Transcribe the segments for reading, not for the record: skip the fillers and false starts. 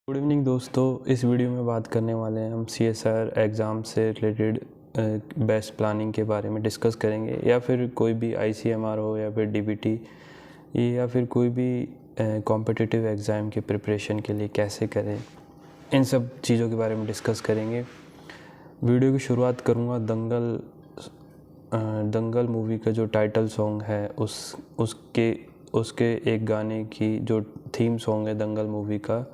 Good evening दोस्तों। इस video में बात करने वाले हैं हम CSR एग्ज़ाम से रिलेटेड बेस्ट प्लानिंग के बारे में डिस्कस करेंगे, या फिर कोई भी ICMR हो या फिर DBT या फिर कोई भी कॉम्पिटिटिव एग्ज़ाम के प्रिपरेशन के लिए कैसे करें, इन सब चीज़ों के बारे में डिस्कस करेंगे। वीडियो की शुरुआत करूँगा दंगल मूवी का जो टाइटल सॉन्ग है उसके एक गाने की जो थीम सॉन्ग है दंगल मूवी का,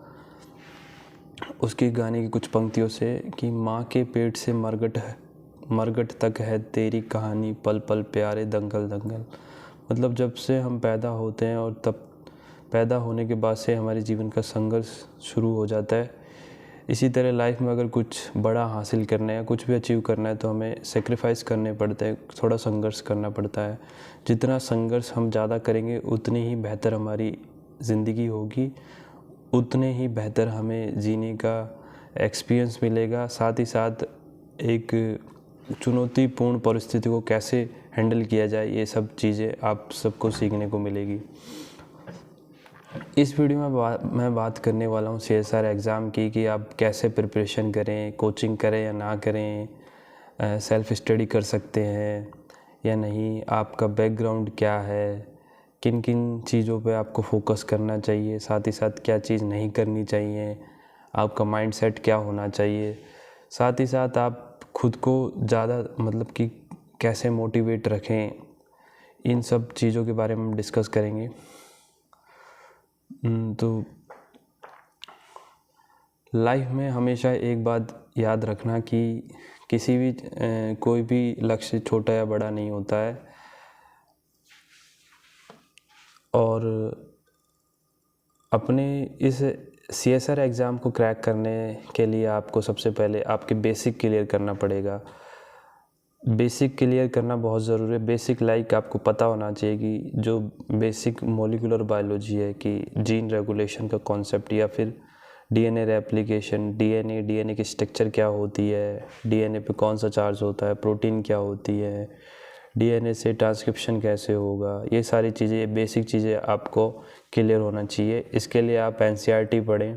उसके गाने की कुछ पंक्तियों से कि माँ के पेट से मरगट तक है तेरी कहानी, पल पल प्यारे दंगल दंगल। मतलब जब से हम पैदा होते हैं और तब पैदा होने के बाद से हमारे जीवन का संघर्ष शुरू हो जाता है। इसी तरह लाइफ में अगर कुछ बड़ा हासिल करना है, कुछ भी अचीव करना है, तो हमें सेक्रीफाइस करने पड़ते हैं, थोड़ा संघर्ष करना पड़ता है। जितना संघर्ष हम ज़्यादा करेंगे उतनी ही बेहतर हमारी ज़िंदगी होगी, उतने ही बेहतर हमें जीने का एक्सपीरियंस मिलेगा। साथ ही साथ एक चुनौतीपूर्ण परिस्थिति को कैसे हैंडल किया जाए, ये सब चीज़ें आप सबको सीखने को मिलेगी। इस वीडियो में मैं बात करने वाला हूँ CSR एग्ज़ाम की, कि आप कैसे प्रिपरेशन करें, कोचिंग करें या ना करें, सेल्फ़ स्टडी कर सकते हैं या नहीं, आपका बैकग्राउंड क्या है, किन किन चीज़ों पे आपको फोकस करना चाहिए, साथ ही साथ क्या चीज़ नहीं करनी चाहिए, आपका माइंडसेट क्या होना चाहिए, साथ ही साथ आप खुद को ज़्यादा मतलब कि कैसे मोटिवेट रखें, इन सब चीज़ों के बारे में डिस्कस करेंगे। तो लाइफ में हमेशा एक बात याद रखना कि किसी भी कोई भी लक्ष्य छोटा या बड़ा नहीं होता है, और अपने इस CSR एग्ज़ाम को क्रैक करने के लिए आपको सबसे पहले आपके बेसिक क्लियर करना पड़ेगा। बेसिक क्लियर करना बहुत ज़रूरी है। बेसिक लाइक आपको पता होना चाहिए कि जो बेसिक मॉलिक्यूलर बायोलॉजी है, कि जीन रेगुलेशन का कॉन्सेप्ट, या फिर DNA रेप्लिकेशन, DNA की स्ट्रक्चर क्या होती है, DNA पे कौन सा चार्ज होता है, प्रोटीन क्या होती है, DNA से ट्रांसक्रिप्शन कैसे होगा, ये सारी चीज़ें, बेसिक चीज़ें आपको क्लियर होना चाहिए। इसके लिए आप NCERT पढ़ें।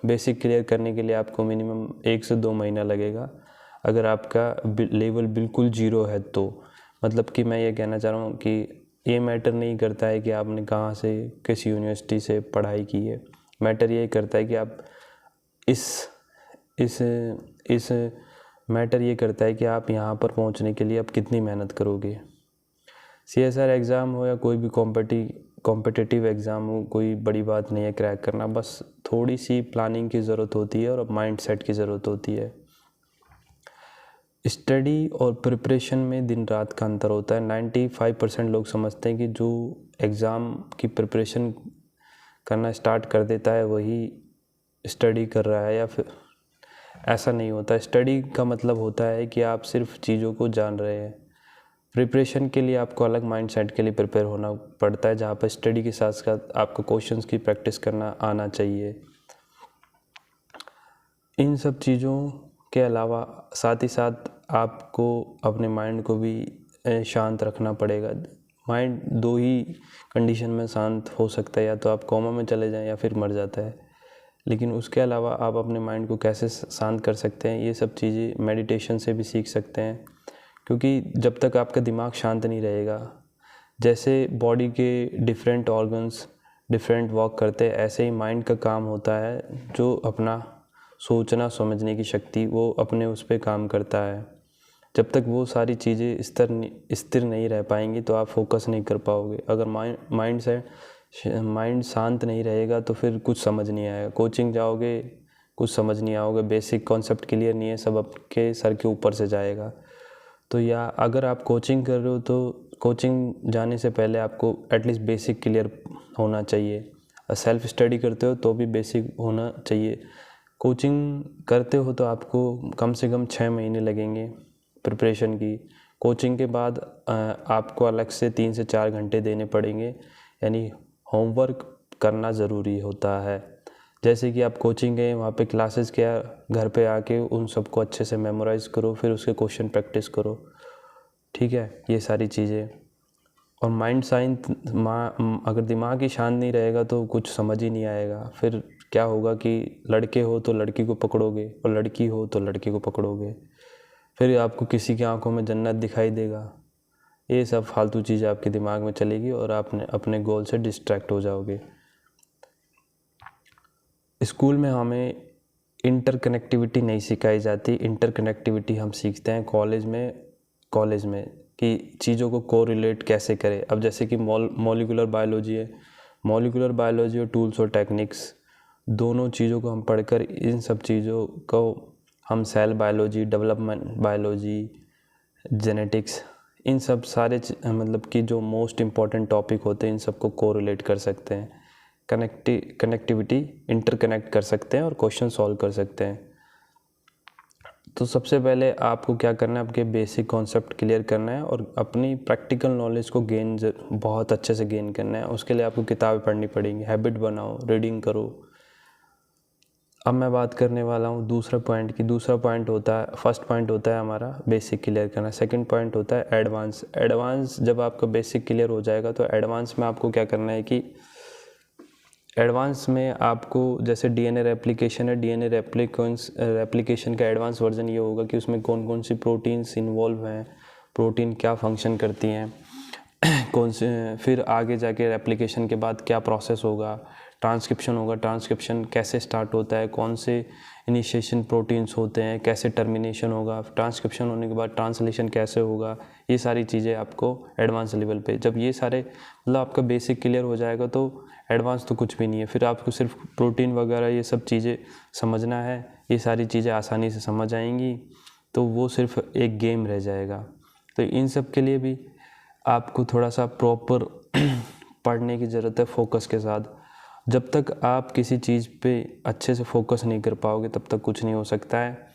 बेसिक क्लियर करने के लिए आपको मिनिमम 1 से 2 महीना लगेगा, अगर आपका लेवल बिल्कुल ज़ीरो है तो। मतलब कि मैं ये कहना चाह रहा हूँ कि ये मैटर नहीं करता है कि आपने कहाँ से, किस यूनिवर्सिटी से पढ़ाई की है। मैटर ये करता है कि आप इस मैटर ये करता है कि आप यहाँ पर पहुँचने के लिए आप कितनी मेहनत करोगे। CSR एग्ज़ाम हो या कोई भी कॉम्पिटिटिव एग्ज़ाम हो, कोई बड़ी बात नहीं है क्रैक करना, बस थोड़ी सी प्लानिंग की ज़रूरत होती है और माइंड सेट की ज़रूरत होती है। स्टडी और प्रिपरेशन में दिन रात का अंतर होता है। 95% लोग समझते हैं कि जो एग्ज़ाम की प्रिपरेशन करना स्टार्ट कर देता है वही स्टडी कर रहा है, या फिर ऐसा नहीं होता। स्टडी का मतलब होता है कि आप सिर्फ चीज़ों को जान रहे हैं। प्रिपरेशन के लिए आपको अलग माइंडसेट के लिए प्रिपेयर होना पड़ता है, जहाँ पर स्टडी के साथ साथ आपको क्वेश्चंस की प्रैक्टिस करना आना चाहिए। इन सब चीज़ों के अलावा साथ ही साथ आपको अपने माइंड को भी शांत रखना पड़ेगा। माइंड दो ही कंडीशन में शांत हो सकता है, या तो आप कोमा में चले जाएं या फिर मर जाता है। लेकिन उसके अलावा आप अपने माइंड को कैसे शांत कर सकते हैं, ये सब चीज़ें मेडिटेशन से भी सीख सकते हैं। क्योंकि जब तक आपका दिमाग शांत नहीं रहेगा, जैसे बॉडी के डिफरेंट ऑर्गन्स डिफरेंट वर्क करते हैं, ऐसे ही माइंड का काम होता है, जो अपना सोचना समझने की शक्ति वो अपने उस पर काम करता है। जब तक वो सारी चीज़ें स्थिर नहीं रह पाएंगी तो आप फोकस नहीं कर पाओगे। अगर माइंड शांत नहीं रहेगा तो फिर कुछ समझ नहीं आएगा। कोचिंग जाओगे, कुछ समझ नहीं आओगे, बेसिक कॉन्सेप्ट क्लियर नहीं है, सब आपके सर के ऊपर से जाएगा। तो या अगर आप कोचिंग कर रहे हो तो कोचिंग जाने से पहले आपको एटलीस्ट बेसिक क्लियर होना चाहिए। और सेल्फ स्टडी करते हो तो भी बेसिक होना चाहिए। कोचिंग करते हो तो आपको कम से कम 6 महीने लगेंगे प्रिपरेशन की। कोचिंग के बाद आपको अलग से 3 से 4 घंटे देने पड़ेंगे, यानी होमवर्क करना ज़रूरी होता है। जैसे कि आप कोचिंग गए, वहाँ पे क्लासेस किया, घर पे आके उन सबको अच्छे से मेमोराइज़ करो, फिर उसके क्वेश्चन प्रैक्टिस करो। ठीक है, ये सारी चीज़ें। और माइंड शांत अगर दिमाग ही शांत नहीं रहेगा तो कुछ समझ ही नहीं आएगा। फिर क्या होगा कि लड़के हो तो लड़की को पकड़ोगे और लड़की हो तो लड़के को पकड़ोगे, फिर आपको किसी की आंखों में जन्नत दिखाई देगा। ये सब फालतू चीज़ें आपके दिमाग में चलेगी और आप अपने गोल से डिस्ट्रैक्ट हो जाओगे। स्कूल में हमें इंटरकनेक्टिविटी नहीं सिखाई जाती। इंटरकनेक्टिविटी हम सीखते हैं कॉलेज में कि चीज़ों को कोरिलेट कैसे करें। अब जैसे कि मॉलिक्यूलर बायोलॉजी है, मॉलिक्यूलर बायोलॉजी और टूल्स और टेक्निक्स, दोनों चीज़ों को हम पढ़कर इन सब चीज़ों को हम cell biology, development biology, genetics, इन सब सारे मतलब कि जो मोस्ट इम्पॉर्टेंट टॉपिक होते हैं इन सबको कोरिलेट कर सकते हैं, कनेक्टिविटी इंटरकनेक्ट कर सकते हैं और क्वेश्चन सॉल्व कर सकते हैं। तो सबसे पहले आपको क्या करना है, आपके बेसिक कॉन्सेप्ट क्लियर करना है और अपनी प्रैक्टिकल नॉलेज को बहुत अच्छे से गेन करना है। उसके लिए आपको किताबें पढ़नी पड़ेंगी, हैबिट बनाओ, रीडिंग करो। अब मैं बात करने वाला हूँ दूसरा पॉइंट की। दूसरा पॉइंट होता है, फर्स्ट पॉइंट होता है हमारा बेसिक क्लियर करना, सेकंड पॉइंट होता है एडवांस। जब आपका बेसिक क्लियर हो जाएगा तो एडवांस में आपको क्या करना है कि एडवांस में आपको जैसे डीएनए रेप्लिकेशन है, डीएनए रेप्लिकेशन का एडवांस वर्जन ये होगा कि उसमें कौन कौन सी प्रोटीन्स इन्वॉल्व हैं, प्रोटीन क्या फंक्शन करती हैं, कौन से, फिर आगे जाके रेप्लिकेशन के बाद क्या प्रोसेस होगा, ट्रांसक्रिप्शन होगा, ट्रांसक्रिप्शन कैसे स्टार्ट होता है, कौन से इनिशिएशन प्रोटीन्स होते हैं, कैसे टर्मिनेशन होगा, ट्रांसक्रिप्शन होने के बाद ट्रांसलेशन कैसे होगा, ये सारी चीज़ें आपको एडवांस लेवल पे, जब ये सारे मतलब आपका बेसिक क्लियर हो जाएगा तो एडवांस तो कुछ भी नहीं है। फिर आपको सिर्फ प्रोटीन वगैरह ये सब चीज़ें समझना है, ये सारी चीज़ें आसानी से समझ आएंगी, तो वो सिर्फ एक गेम रह जाएगा। तो इन सब के लिए भी आपको थोड़ा सा प्रॉपर पढ़ने की ज़रूरत है फोकस के साथ। जब तक आप किसी चीज़ पे अच्छे से फोकस नहीं कर पाओगे तब तक कुछ नहीं हो सकता है।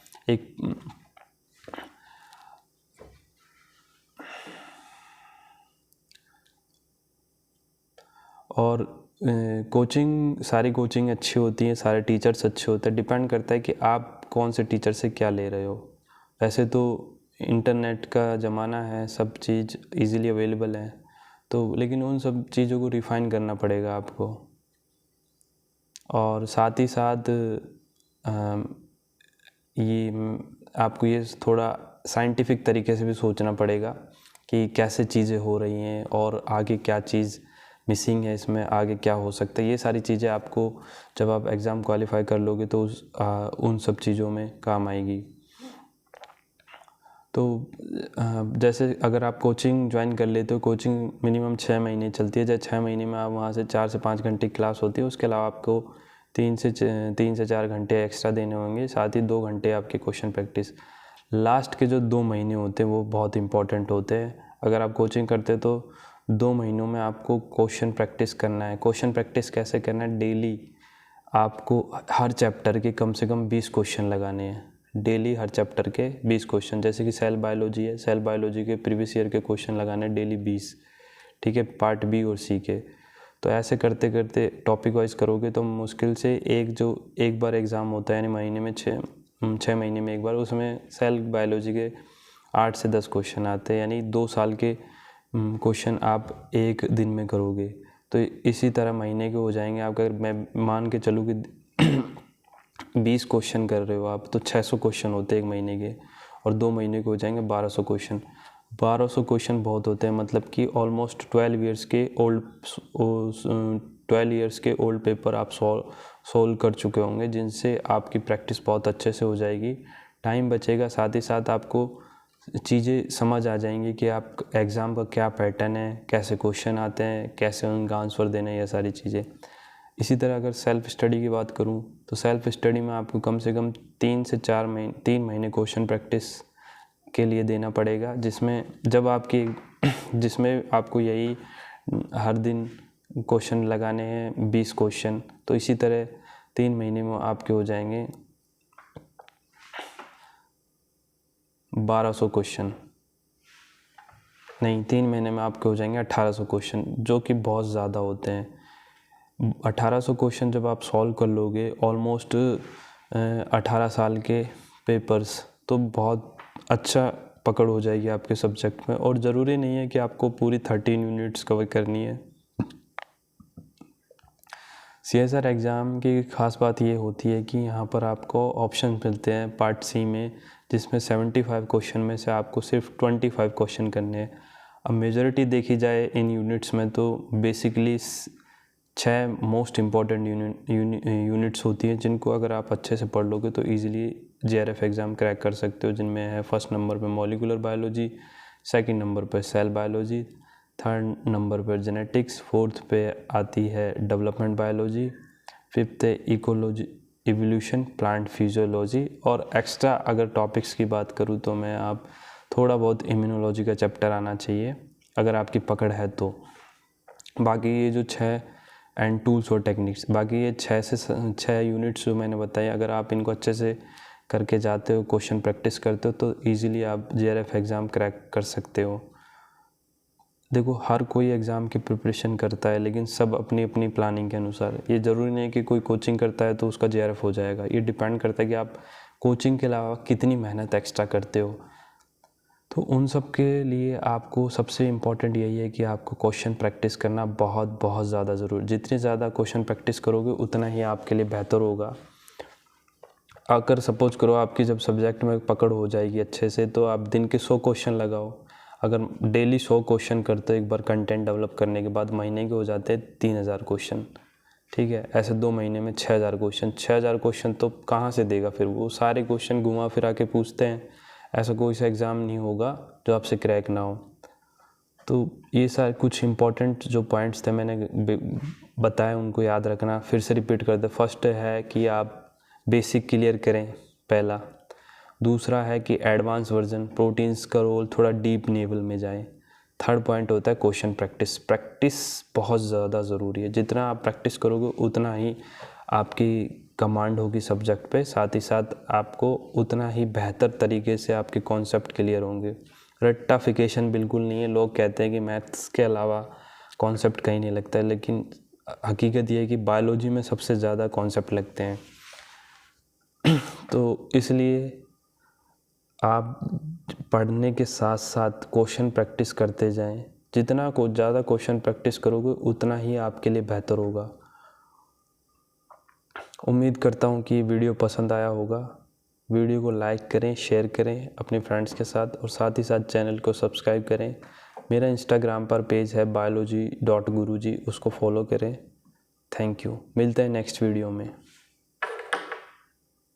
और सारी कोचिंग अच्छी होती है, सारे टीचर्स अच्छे होते हैं, डिपेंड करता है कि आप कौन से टीचर से क्या ले रहे हो। वैसे तो इंटरनेट का ज़माना है, सब चीज़ इजीली अवेलेबल है, तो लेकिन उन सब चीज़ों को रिफ़ाइन करना पड़ेगा आपको। और साथ ही साथ आपको ये थोड़ा साइंटिफिक तरीके से भी सोचना पड़ेगा कि कैसे चीज़ें हो रही हैं और आगे क्या चीज़ मिसिंग है, इसमें आगे क्या हो सकता है। ये सारी चीज़ें आपको जब आप एग्ज़ाम क्वालिफाई कर लोगे तो उन सब चीज़ों में काम आएगी। तो जैसे अगर आप कोचिंग ज्वाइन कर लेते हो, कोचिंग मिनिमम 6 महीने चलती है। जैसे 6 महीने में आप वहाँ से 4 से 5 घंटे क्लास होती है, उसके अलावा आपको 3 से 4 घंटे एक्स्ट्रा देने होंगे, साथ ही 2 घंटे आपके क्वेश्चन प्रैक्टिस। लास्ट के जो 2 महीने होते हैं वो बहुत इंपॉर्टेंट होते हैं। अगर आप कोचिंग करते तो 2 महीनों में आपको क्वेश्चन प्रैक्टिस करना है। क्वेश्चन प्रैक्टिस कैसे करना है, डेली आपको हर चैप्टर के कम से कम 20 क्वेश्चन लगाने हैं। डेली हर चैप्टर के 20 क्वेश्चन, जैसे कि सेल बायोलॉजी है, सेल बायोलॉजी के प्रीवियस ईयर के क्वेश्चन लगाने डेली 20, ठीक है, पार्ट बी और सी के। तो ऐसे करते करते टॉपिक वाइज करोगे तो मुश्किल से एक बार एग्ज़ाम होता है, यानी महीने में 6 महीने में एक बार, उसमें सेल बायोलॉजी के 8 से 10 क्वेश्चन आते हैं, यानी 2 साल के क्वेश्चन आप एक दिन में करोगे। तो इसी तरह महीने के हो जाएंगे आपका। अगर मैं मान के चलूँ कि 20 क्वेश्चन कर रहे हो आप, तो 600 क्वेश्चन होते हैं एक महीने के, और 2 महीने के हो जाएंगे 1200 क्वेश्चन। 1200 क्वेश्चन बहुत होते हैं, मतलब कि ऑलमोस्ट 12 ईयर्स के ओल्ड पेपर आप सोल्व कर चुके होंगे, जिनसे आपकी प्रैक्टिस बहुत अच्छे से हो जाएगी, टाइम बचेगा, साथ ही साथ आपको चीज़ें समझ आ जाएंगी कि आप एग्ज़ाम का क्या पैटर्न है, कैसे क्वेश्चन आते हैं, कैसे उनका आंसर देना है, ये सारी चीज़ें। इसी तरह अगर सेल्फ़ स्टडी की बात करूं तो सेल्फ़ स्टडी में आपको कम से कम 3 महीने क्वेश्चन प्रैक्टिस के लिए देना पड़ेगा, जिसमें आपको यही हर दिन क्वेश्चन लगाने हैं 20 क्वेश्चन। तो इसी तरह 3 महीने में आपके हो जाएंगे 1200 क्वेश्चन, नहीं 3 महीने में आपके हो जाएंगे 1800 क्वेश्चन, जो कि बहुत ज़्यादा होते हैं। 1800 क्वेश्चन जब आप सॉल्व कर लोगे, ऑलमोस्ट 18 साल के पेपर्स, तो बहुत अच्छा पकड़ हो जाएगी आपके सब्जेक्ट में। और ज़रूरी नहीं है कि आपको पूरी 13 यूनिट्स कवर करनी है। CSR एग्ज़ाम की ख़ास बात ये होती है कि यहाँ पर आपको ऑप्शन मिलते हैं पार्ट सी में, जिसमें 75 क्वेश्चन में से आपको सिर्फ 25 क्वेश्चन करने हैं। अब मेजॉरिटी देखी जाए इन यूनिट्स में तो बेसिकली 6 मोस्ट इम्पॉर्टेंट यूनिट्स होती हैं, जिनको अगर आप अच्छे से पढ़ लोगे तो ईज़िली JRF एग्ज़ाम क्रैक कर सकते हो। जिनमें है फर्स्ट नंबर पे मॉलिक्यूलर बायोलॉजी, सेकंड नंबर पे सेल बायोलॉजी, थर्ड नंबर पर जेनेटिक्स, फोर्थ पे आती है डेवलपमेंट बायोलॉजी, फिफ्थ है इकोलॉजी इवोल्यूशन, प्लांट फिजियोलॉजी। और एक्स्ट्रा अगर टॉपिक्स की बात करूँ तो मैं आप थोड़ा बहुत इम्यूनोलॉजी का चैप्टर आना चाहिए अगर आपकी पकड़ है तो। बाकी ये जो 6 एंड टूल्स और टेक्निक्स, बाकी ये 6 यूनिट्स जो मैंने बताए, अगर आप इनको अच्छे से करके जाते हो, क्वेश्चन प्रैक्टिस करते हो तो ईज़िली आप JRF एग्ज़ाम क्रैक कर सकते हो। देखो, हर कोई एग्ज़ाम की प्रिपरेशन करता है, लेकिन सब अपनी अपनी प्लानिंग के अनुसार। ये ज़रूरी नहीं है कि कोई कोचिंग करता है तो उसका JRF हो जाएगा। ये डिपेंड करता है कि आप कोचिंग के अलावा कितनी मेहनत एक्स्ट्रा करते हो। तो उन सब के लिए आपको सबसे इम्पॉर्टेंट यही है कि आपको क्वेश्चन प्रैक्टिस करना बहुत बहुत ज़्यादा ज़रूरी। जितनी ज़्यादा क्वेश्चन प्रैक्टिस करोगे उतना ही आपके लिए बेहतर होगा। अगर सपोज करो आपकी जब सब्जेक्ट में पकड़ हो जाएगी अच्छे से, तो आप दिन के 100 क्वेश्चन लगाओ। अगर डेली 100 क्वेश्चन करते हो एक बार कंटेंट डेवलप करने के बाद, महीने के हो जाते हैं 3000 क्वेश्चन। ठीक है, ऐसे 2 महीने में 6000 क्वेश्चन। 6000 क्वेश्चन तो कहाँ से देगा फिर वो सारे क्वेश्चन घुमा फिरा के पूछते हैं। ऐसा कोई सा एग्ज़ाम नहीं होगा जो आपसे क्रैक ना हो। तो ये सारे कुछ इंपॉर्टेंट जो पॉइंट्स थे मैंने बताए, उनको याद रखना। फिर से रिपीट कर दे। फर्स्ट है कि आप बेसिक क्लियर करें, पहला। दूसरा है कि एडवांस वर्जन प्रोटीन्स का रोल थोड़ा डीप लेवल में जाए। थर्ड पॉइंट होता है क्वेश्चन प्रैक्टिस। प्रैक्टिस बहुत ज़्यादा ज़रूरी है। जितना आप प्रैक्टिस करोगे उतना ही आपकी कमांड होगी सब्जेक्ट पे, साथ ही साथ आपको उतना ही बेहतर तरीके से आपके कॉन्सेप्ट क्लियर होंगे। रट्टाफिकेशन बिल्कुल नहीं है। लोग कहते हैं कि मैथ्स के अलावा कॉन्सेप्ट कहीं नहीं लगता है, लेकिन हकीकत ये है कि बायोलॉजी में सबसे ज़्यादा कॉन्सेप्ट लगते हैं। तो इसलिए आप पढ़ने के साथ साथ क्वेश्चन प्रैक्टिस करते जाएं। जितना ज़्यादा क्वेश्चन प्रैक्टिस करोगे उतना ही आपके लिए बेहतर होगा। उम्मीद करता हूँ कि वीडियो पसंद आया होगा। वीडियो को लाइक करें, शेयर करें अपने फ्रेंड्स के साथ, और साथ ही साथ चैनल को सब्सक्राइब करें। मेरा इंस्टाग्राम पर पेज है biology.guruji, उसको फॉलो करें। Thank you. मिलते हैं नेक्स्ट वीडियो में।